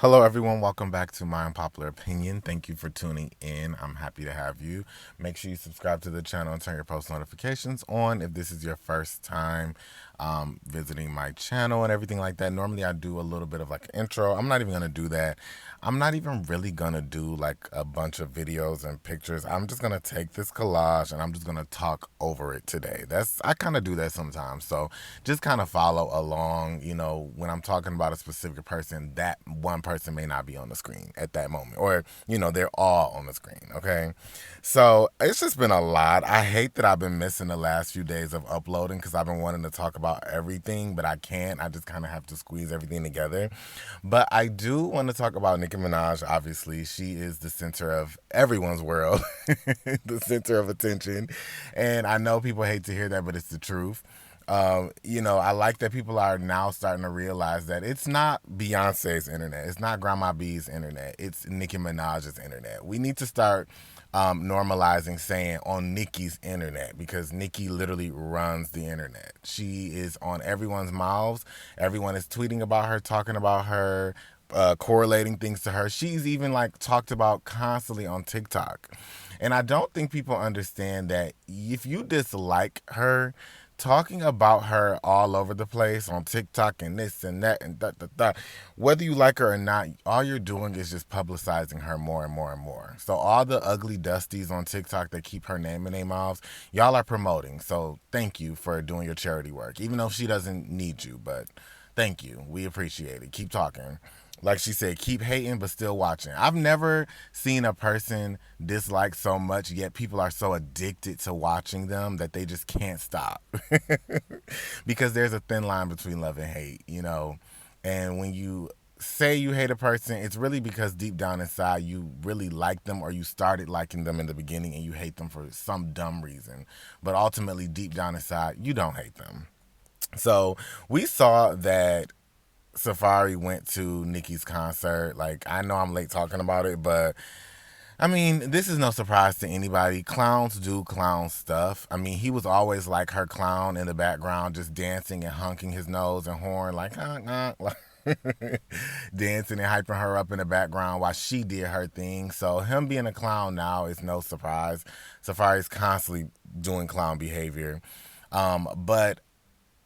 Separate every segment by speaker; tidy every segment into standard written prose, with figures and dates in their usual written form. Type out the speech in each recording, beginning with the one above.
Speaker 1: Hello, everyone. Welcome back to My Unpopular Opinion. Thank you for tuning in. I'm happy to have you. Make sure you subscribe to the channel and turn your post notifications on if this is your first time visiting my channel and everything like that. Normally, I do a little bit of like an intro. I'm not even going to do that. I'm not even really going to do like a bunch of videos and pictures. I'm just going to take this collage and I'm just going to talk over it today. I kind of do that sometimes. So just kind of follow along. When I'm talking about a specific person, that one person may not be on the screen at that moment, or they're all on the screen. Okay, so it's just been a lot. I hate that I've been missing the last few days of uploading because I've been wanting to talk about everything, but I can't. I just kind of have to squeeze everything together. But I do want to talk about Nicki Minaj. Obviously, she is the center of everyone's world, the center of attention, and I know people hate to hear that, but it's the truth. I like that people are now starting to realize that it's not Beyonce's internet. It's not Grandma B's internet. It's Nicki Minaj's internet. We need to start normalizing saying on Nicki's internet because Nicki literally runs the internet. She is on everyone's mouths. Everyone is tweeting about her, talking about her, correlating things to her. She's even like talked about constantly on TikTok. And I don't think people understand that if you dislike her, talking about her all over the place on TikTok and this and that and that, whether you like her or not, all you're doing is just publicizing her more and more and more. So all the ugly dusties on TikTok that keep her name in their mouths, y'all are promoting. So thank you for doing your charity work, even though she doesn't need you, but thank you. We appreciate it. Keep talking. Like she said, keep hating but still watching. I've never seen a person dislike so much, yet people are so addicted to watching them that they just can't stop. Because there's a thin line between love and hate. And when you say you hate a person, it's really because deep down inside you really like them, or you started liking them in the beginning and you hate them for some dumb reason. But ultimately, deep down inside, you don't hate them. So we saw that Safari went to Nicki's concert. Like, I know I'm late talking about it, but I mean, this is no surprise to anybody. Clowns do clown stuff. I mean, he was always like her clown in the background, just dancing and honking his nose and horn, like, honk, honk, like dancing and hyping her up in the background while she did her thing. So him being a clown now is no surprise. Safari's constantly doing clown behavior. But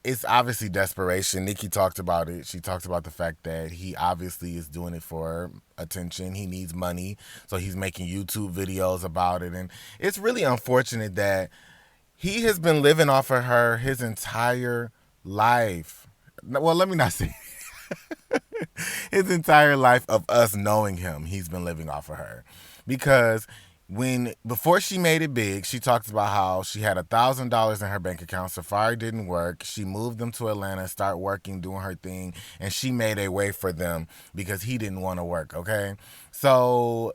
Speaker 1: it's obviously desperation. Nicki talked about it. She talked about the fact that he obviously is doing it for attention. He needs money, so he's making YouTube videos about it. And it's really unfortunate that he has been living off of her his entire life. Well, let me not say his entire life of us knowing him. He's been living off of her because before she made it big, she talks about how she had $1,000 in her bank account. Safari didn't work. She moved them to Atlanta, start working, doing her thing, and she made a way for them because he didn't want to work. Okay, so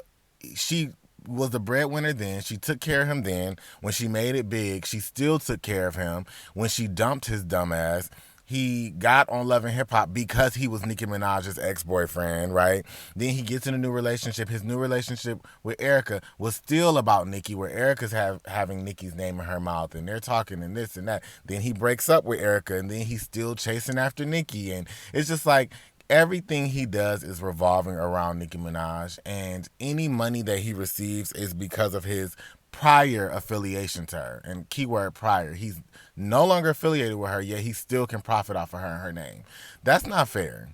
Speaker 1: she was the breadwinner then. She took care of him then. When she made it big, she still took care of him. When she dumped his dumb ass, he got on Love and Hip Hop because he was Nicki Minaj's ex-boyfriend, right? Then he gets in a new relationship. His new relationship with Erica was still about Nicki, where Erica's having Nicki's name in her mouth, and they're talking and this and that. Then he breaks up with Erica, and then he's still chasing after Nicki, and it's just like everything he does is revolving around Nicki Minaj, and any money that he receives is because of his prior affiliation to her. And keyword prior. He's no longer affiliated with her, yet he still can profit off of her and her name. That's not fair.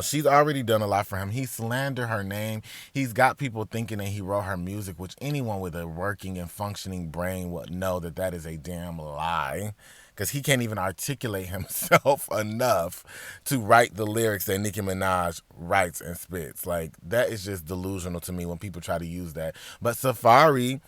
Speaker 1: She's already done a lot for him. He slandered her name. He's got people thinking that he wrote her music, which anyone with a working and functioning brain would know that that is a damn lie. Because he can't even articulate himself enough to write the lyrics that Nicki Minaj writes and spits. Like, that is just delusional to me when people try to use that. But Safari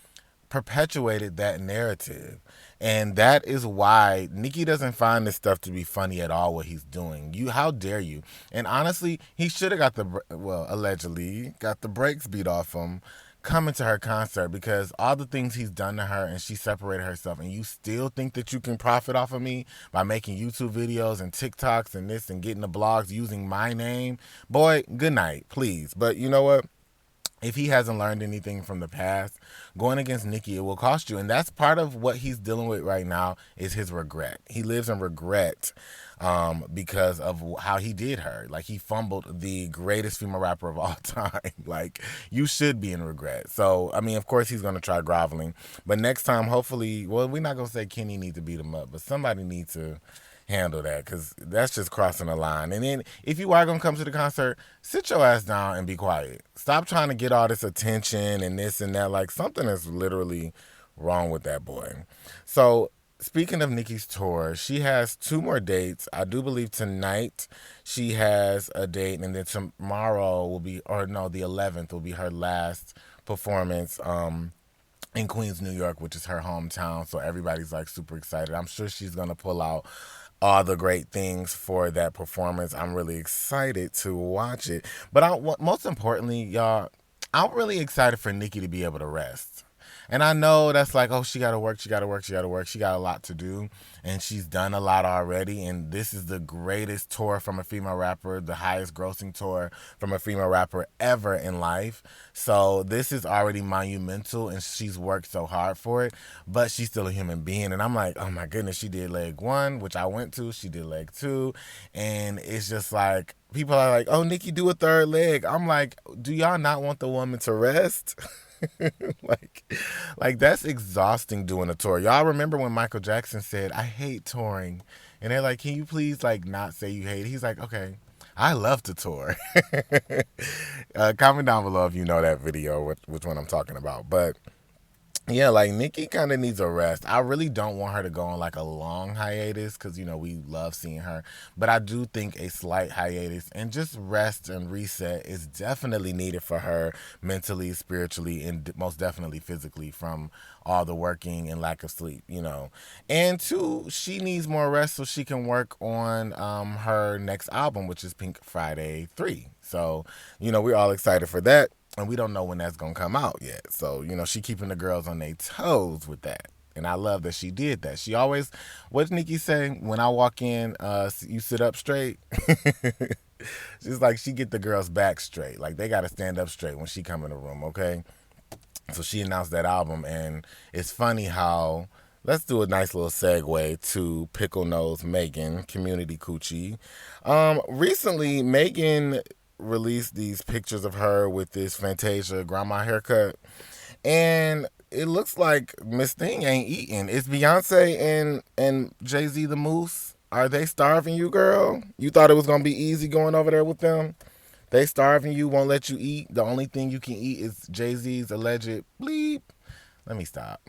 Speaker 1: perpetuated that narrative. And that is why Nicki doesn't find this stuff to be funny at all, what he's doing. How dare you? And honestly, he should have allegedly got the brakes beat off him coming to her concert, because all the things he's done to her and she separated herself, and you still think that you can profit off of me by making YouTube videos and TikToks and this and getting the blogs using my name. Boy, good night, please. But you know what? if he hasn't learned anything from the past, going against Nicki, it will cost you. And that's part of what he's dealing with right now is his regret. He lives in regret because of how he did her. Like, he fumbled the greatest female rapper of all time. Like, you should be in regret. So, I mean, of course he's going to try groveling. But next time, hopefully, well, we're not going to say Kenny needs to beat him up, but somebody needs to handle that, because that's just crossing the line. And then if you are going to come to the concert, sit your ass down and be quiet. Stop trying to get all this attention and this and that. Like, something is literally wrong with that boy. So speaking of Nicki's tour, she has two more dates. I do believe tonight she has a date, and then tomorrow will be, or no, the 11th will be her last performance in Queens, New York, which is her hometown. So everybody's like super excited. I'm sure she's gonna pull out all the great things for that performance. I'm really excited to watch it. But most importantly, y'all, I'm really excited for Nicki to be able to rest. And I know that's like, oh, she got to work, she got to work, she got to work. She got a lot to do, and she's done a lot already. And this is the greatest tour from a female rapper, the highest grossing tour from a female rapper ever in life. So this is already monumental, and she's worked so hard for it. But she's still a human being, and I'm like, oh my goodness, she did leg one, which I went to. She did leg two, and it's just like, people are like, oh, Nicki, do a third leg. I'm like, do y'all not want the woman to rest? like like that's exhausting doing a tour. Y'all remember when Michael Jackson said, I hate touring, and they're like, can you please like not say you hate it? He's like, okay, I love to tour. Comment down below if you know that video, which one I'm talking about. But yeah, like, Nicki kind of needs a rest. I really don't want her to go on like a long hiatus, because, we love seeing her. But I do think a slight hiatus and just rest and reset is definitely needed for her mentally, spiritually, and most definitely physically from all the working and lack of sleep. And two, she needs more rest so she can work on her next album, which is Pink Friday 3. So, we're all excited for that. And we don't know when that's gonna come out yet. So, she keeping the girls on their toes with that. And I love that she did that. She always, what's Nicki saying? When I walk in, you sit up straight. She's like, she get the girls back straight. Like, they gotta stand up straight when she come in the room, okay? So she announced that album, and it's funny how, let's do a nice little segue to Pickle Nose Megan, Community Coochie. Recently, Megan released these pictures of her with this Fantasia grandma haircut, and it looks like Miss Thing ain't eating. It's Beyonce and Jay-Z the Moose. Are they starving you, girl? You thought it was gonna be easy going over there with them? They starving you, won't let you eat. The only thing you can eat is Jay-Z's alleged bleep. Let me stop.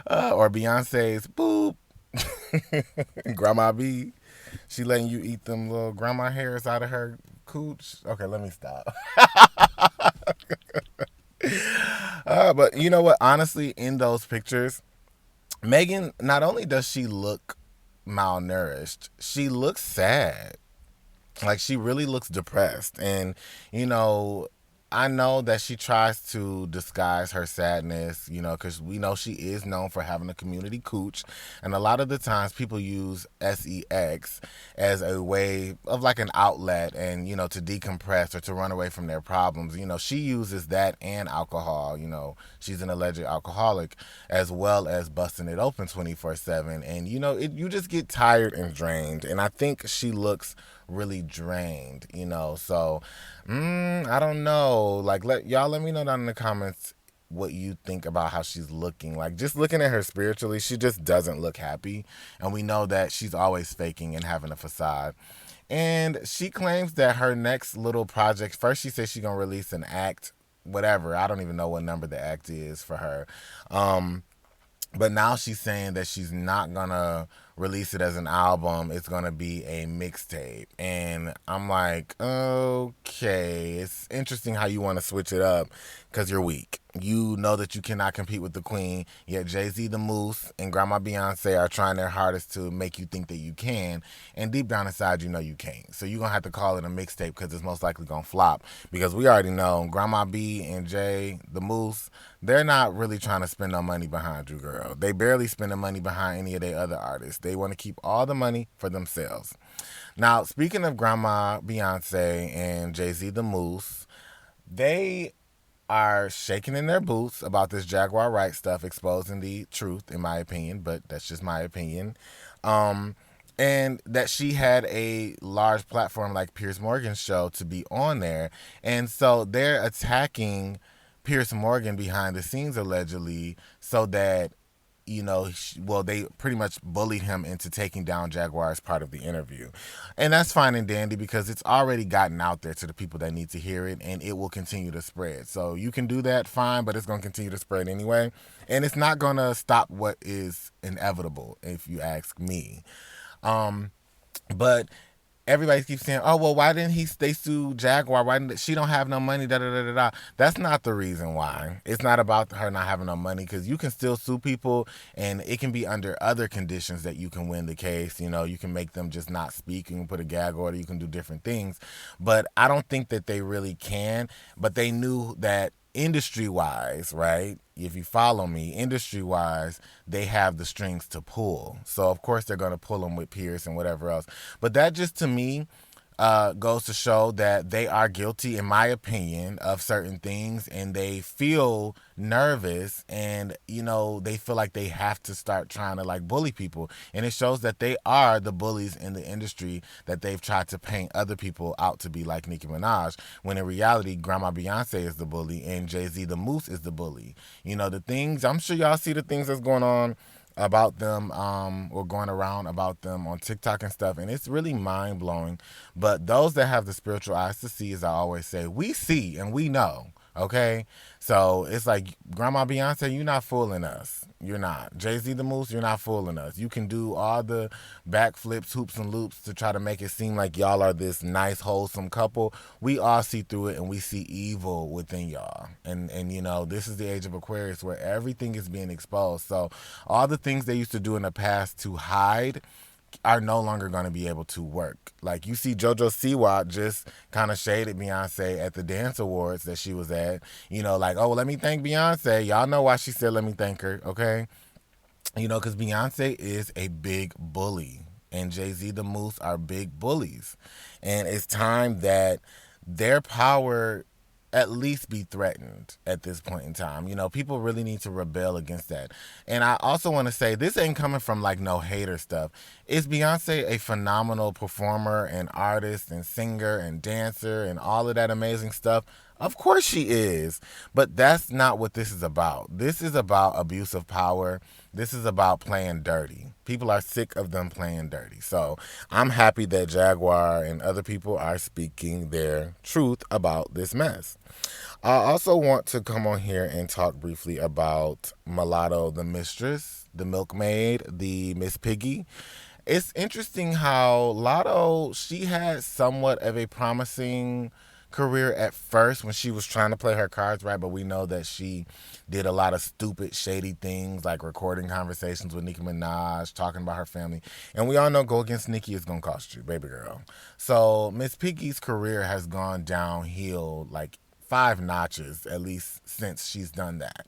Speaker 1: Or Beyonce's boop. Grandma B. She letting you eat them little grandma hairs out of her cooch. Okay, let me stop. But you know what? Honestly, in those pictures, Megan, not only does she look malnourished, she looks sad. Like, she really looks depressed. And, you know, I know that she tries to disguise her sadness, because we know she is known for having a community cooch. And a lot of the times people use sex as a way of like an outlet and, to decompress or to run away from their problems. She uses that and alcohol. She's an alleged alcoholic, as well as busting it open 24/7. And, you just get tired and drained. And I think she looks really drained, so I don't know. Like, let me know down in the comments what you think about how she's looking. Like, just looking at her spiritually, she just doesn't look happy, and we know that she's always faking and having a facade. And she claims that her next little project, first she says she's gonna release an act, whatever, I don't even know what number the act is for her, but now she's saying that she's not gonna release it as an album. It's gonna be a mixtape. And I'm like, okay, it's interesting how you want to switch it up, because you're weak. You know that you cannot compete with the queen, yet Jay-Z the Moose and Grandma Beyonce are trying their hardest to make you think that you can, and deep down inside you know you can't. So you're gonna have to call it a mixtape, because it's most likely gonna flop, because we already know Grandma B and Jay the Moose, they're not really trying to spend no money behind you, girl. They barely spend the money behind any of their other artists. They want to keep all the money for themselves. Now, speaking of Grandma Beyonce and Jay-Z the Moose, they are shaking in their boots about this Jaguar Wright stuff, exposing the truth, in my opinion, but that's just my opinion. Um, and that she had a large platform like Piers Morgan's show to be on there. And so they're attacking Piers Morgan behind the scenes, allegedly, so that well, they pretty much bullied him into taking down Jaguar as part of the interview. And that's fine and dandy because it's already gotten out there to the people that need to hear it, and it will continue to spread. So you can do that, fine, but it's going to continue to spread anyway. And it's not going to stop what is inevitable, if you ask me. But everybody keeps saying, "Oh well, why didn't they sue Jaguar? Why didn't she don't have no money?" Da da da da da. That's not the reason why. It's not about her not having no money because you can still sue people, and it can be under other conditions that you can win the case. You can make them just not speak. You can put a gag order. You can do different things, but I don't think that they really can. But they knew that industry wise, right? If you follow me, industry wise, they have the strings to pull. So of course they're going to pull them with Pierce and whatever else. But that just to me goes to show that they are guilty, in my opinion, of certain things, and they feel nervous, and they feel like they have to start trying to like bully people, and it shows that they are the bullies in the industry that they've tried to paint other people out to be, like Nicki Minaj, when in reality Grandma Beyonce is the bully and Jay-Z the Moose is the bully. The things, I'm sure y'all see the things that's going on about them or going around about them on TikTok and stuff, and it's really mind-blowing. But those that have the spiritual eyes to see, as I always say, we see and we know. Okay, so it's like, Grandma Beyonce, you're not fooling us. You're not. Jay-Z the Moose, you're not fooling us. You can do all the backflips, hoops, and loops to try to make it seem like y'all are this nice, wholesome couple. We all see through it, and we see evil within y'all. And this is the age of Aquarius where everything is being exposed. So all the things they used to do in the past to hide are no longer going to be able to work. Like, you see JoJo Siwa just kind of shaded Beyonce at the dance awards that she was at. Like, oh, let me thank Beyonce. Y'all know why she said let me thank her, okay? Because Beyonce is a big bully, and Jay-Z the Moose are big bullies. And it's time that their power at least be threatened at this point in time. People really need to rebel against that. And I also want to say, this ain't coming from like no hater stuff. Is Beyonce a phenomenal performer and artist and singer and dancer and all of that amazing stuff? Of course she is. But that's not what this is about. This is about abuse of power. This is about playing dirty. People are sick of them playing dirty. So I'm happy that Jaguar and other people are speaking their truth about this mess. I also want to come on here and talk briefly about Mulatto the Mistress, the Milkmaid, the Miss Piggy. It's interesting how Lotto, she had somewhat of a promising career at first when she was trying to play her cards right, but we know that she did a lot of stupid, shady things like recording conversations with Nicki Minaj, talking about her family. And we all know go against Nicki is going to cost you, baby girl. So Miss Piggy's career has gone downhill like 5 notches, at least, since she's done that.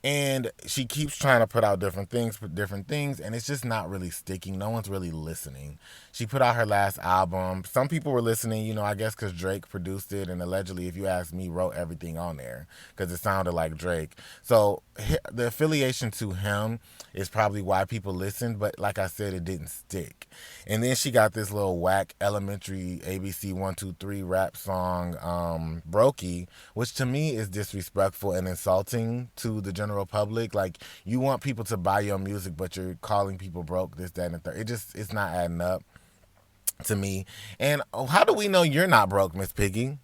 Speaker 1: And she keeps trying to put out different things, and it's just not really sticking. No one's really listening. She put out her last album. Some people were listening, I guess because Drake produced it, and allegedly, if you ask me, wrote everything on there because it sounded like Drake. So the affiliation to him is probably why people listened, but like I said, it didn't stick. And then she got this little whack elementary ABC 1 2 3 rap song, Brokey, which to me is disrespectful and insulting to the general public. Like, you want people to buy your music, but you're calling people broke, this, that, and the third. It's not adding up to me. And how do we know you're not broke, Miss Piggy?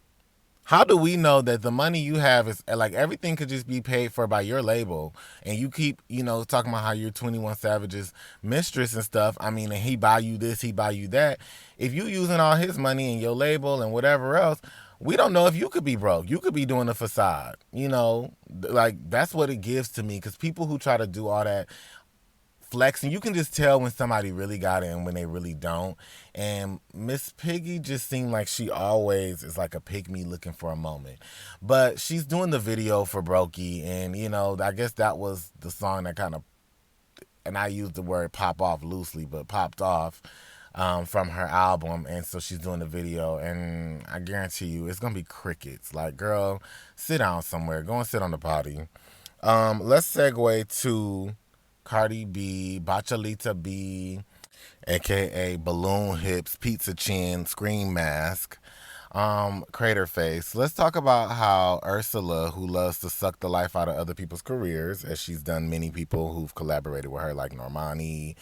Speaker 1: How do we know that the money you have is like everything could just be paid for by your label, and you keep talking about how you're 21 Savage's mistress and stuff? I mean, and he buy you this, he buy you that. If you using all his money and your label and whatever else, we don't know if you could be broke. You could be doing a facade. Like, that's what it gives to me, because people who try to do all that flexing, you can just tell when somebody really got it and when they really don't. And Miss Piggy just seemed like she always is like a pygmy looking for a moment. But she's doing the video for Brokey, and I guess that was the song that kind of and I use the word pop off loosely, but popped off from her album, and so she's doing the video, and I guarantee you it's gonna be crickets. Like, girl, sit down somewhere, go and sit on the potty. Let's segue to Cardi B, Bachalita B, aka Balloon Hips, Pizza Chin, Scream Mask, Crater Face. Let's talk about how Ursula, who loves to suck the life out of other people's careers, as she's done many people who've collaborated with her, like Normani,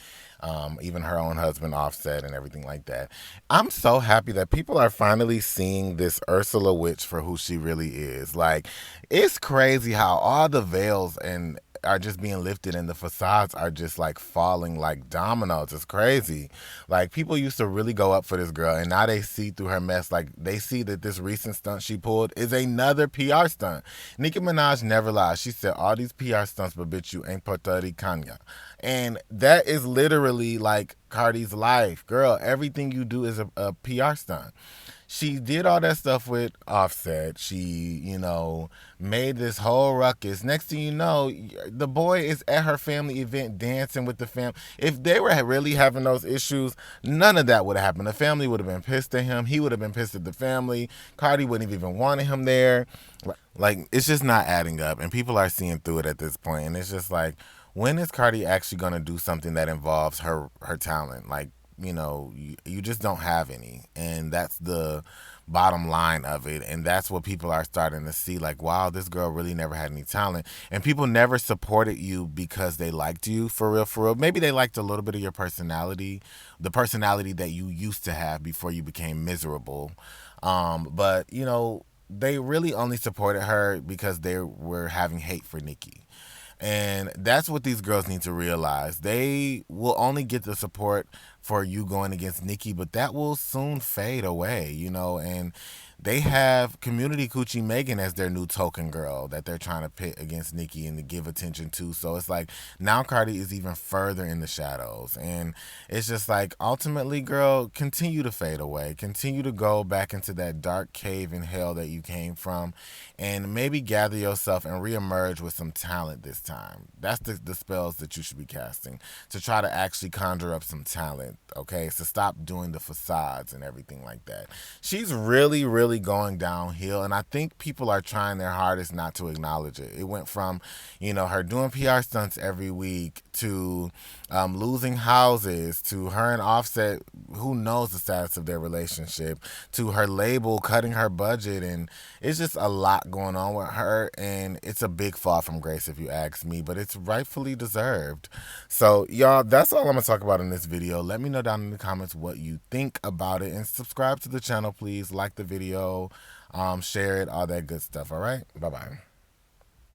Speaker 1: even her own husband Offset, and everything like that. I'm so happy that people are finally seeing this Ursula witch for who she really is. Like, it's crazy how all the veils and are just being lifted and the facades are just like falling like dominoes. It's crazy. Like, people used to really go up for this girl, and now they see through her mess. Like, they see that this recent stunt she pulled is another PR stunt. Nicki Minaj never lies. She said all these PR stunts, but bitch, you ain't Puerto Ricana. And that is literally like Cardi's life. Girl, everything you do is a PR stunt. She did all that stuff with Offset. She, made this whole ruckus. Next thing you know, the boy is at her family event dancing with the fam. If they were really having those issues, none of that would have happened. The family would have been pissed at him. He would have been pissed at the family. Cardi wouldn't have even wanted him there. Like, it's just not adding up, and people are seeing through it at this point. And it's just like, when is Cardi actually going to do something that involves her talent? Like, you just don't have any, and that's the bottom line of it. And that's what people are starting to see, like, wow, this girl really never had any talent, and people never supported you because they liked you, for real. Maybe they liked a little bit of your personality, the personality that you used to have before you became miserable. But they really only supported her because they were having hate for Nicki. And that's what these girls need to realize. They will only get the support for you going against Nicki, but that will soon fade away, and they have Community Coochie Megan as their new token girl that they're trying to pit against Nicki and to give attention to. So it's like, now Cardi is even further in the shadows. And it's just like, ultimately, girl, continue to fade away. Continue to go back into that dark cave in hell that you came from, and maybe gather yourself and reemerge with some talent this time. That's the spells that you should be casting, to try to actually conjure up some talent, okay? So stop doing the facades and everything like that. She's really going downhill, and I think people are trying their hardest not to acknowledge it. It went from, her doing PR stunts every week to losing houses, to her and Offset, who knows the status of their relationship, to her label cutting her budget, and it's just a lot going on with her, and it's a big fall from grace if you ask me, but it's rightfully deserved. So, y'all, that's all I'm going to talk about in this video. Let me know down in the comments what you think about it, and subscribe to the channel, please. Like the video, share it, all that good stuff, all right? Bye-bye.